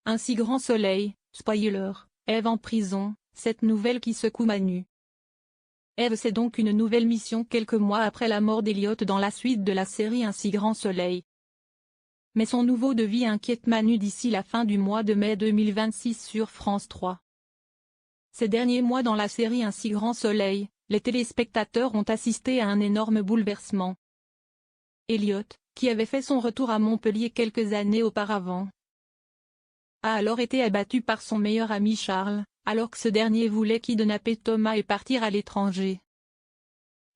Un si grand soleil, spoiler, Eve en prison, cette nouvelle qui secoue Manu. Eve c'est donc une nouvelle mission quelques mois après la mort d'Elliot dans la suite de la série Un si grand soleil. Mais son nouveau devis inquiète Manu d'ici la fin du mois de mai 2026 sur France 3. Ces derniers mois dans la série Un si grand soleil, les téléspectateurs ont assisté à un énorme bouleversement. Elliot, qui avait fait son retour à Montpellier quelques années auparavant, a alors été abattu par son meilleur ami Charles, alors que ce dernier voulait kidnapper Thomas et partir à l'étranger.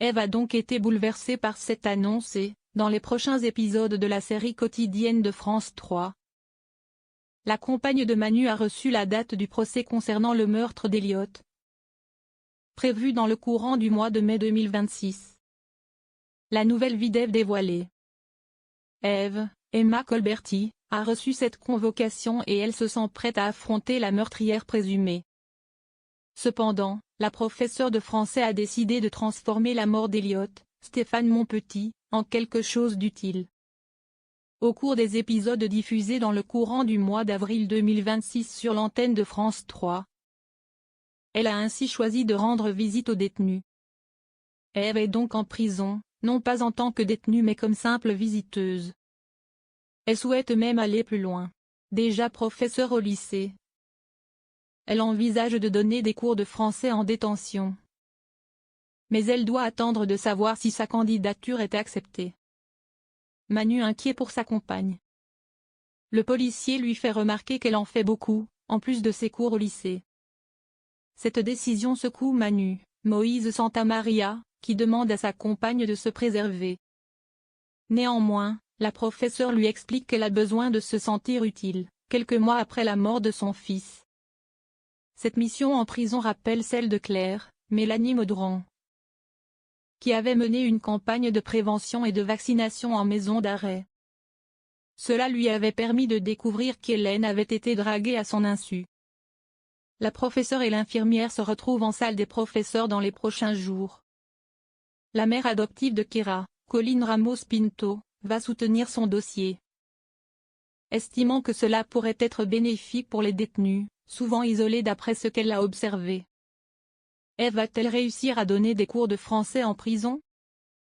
Eve a donc été bouleversée par cette annonce et, dans les prochains épisodes de la série quotidienne de France 3, la compagne de Manu a reçu la date du procès concernant le meurtre d'Elliot, prévu dans le courant du mois de mai 2026. La nouvelle vie d'Eve dévoilée. Eve, Emma Colberti, a reçu cette convocation et elle se sent prête à affronter la meurtrière présumée. Cependant, la professeure de français a décidé de transformer la mort d'Elliot, Stéphane Monpetit, en quelque chose d'utile. Au cours des épisodes diffusés dans le courant du mois d'avril 2026 sur l'antenne de France 3, elle a ainsi choisi de rendre visite aux détenus. Eve est donc en prison, non pas en tant que détenue mais comme simple visiteuse. Elle souhaite même aller plus loin. Déjà professeure au lycée, elle envisage de donner des cours de français en détention. Mais elle doit attendre de savoir si sa candidature est acceptée. Manu inquiet pour sa compagne. Le policier lui fait remarquer qu'elle en fait beaucoup, en plus de ses cours au lycée. Cette décision secoue Manu, Moïse Santamaria, qui demande à sa compagne de se préserver. Néanmoins, la professeure lui explique qu'elle a besoin de se sentir utile, quelques mois après la mort de son fils. Cette mission en prison rappelle celle de Claire, Mélanie Maudran, qui avait mené une campagne de prévention et de vaccination en maison d'arrêt. Cela lui avait permis de découvrir qu'Hélène avait été draguée à son insu. La professeure et l'infirmière se retrouvent en salle des professeurs dans les prochains jours. La mère adoptive de Kira, Colline Ramos Pinto, va soutenir son dossier, estimant que cela pourrait être bénéfique pour les détenus, souvent isolés d'après ce qu'elle a observé. Eve va-t-elle réussir à donner des cours de français en prison?